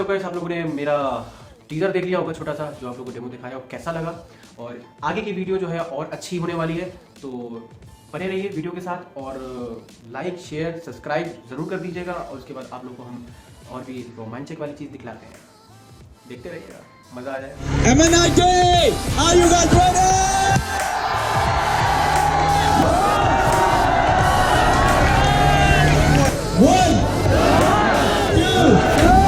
WhatsApp guys, आप लोगों ने मेरा टीजर देख लिया होगा छोटा सा, जो आप लोगों को डेमो दिखाया और कैसा लगा, और आगे की वीडियो जो है और अच्छी होने वाली है, तो बने रहिए वीडियो के साथ और लाइक शेयर सब्सक्राइब ज़रूर कर दीजिएगा। और उसके बाद आप लोग को हम और भी रोमांचक वाली चीज़ दिखलाते हैं, देखते रहिएगा, मज़ा आ जाए। MNIT, are you guys ready? One, two.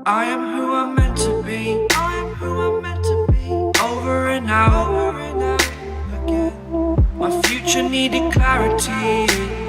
I am who I'm meant to be. I am who I'm meant to be. Over and out again. My future needed clarity.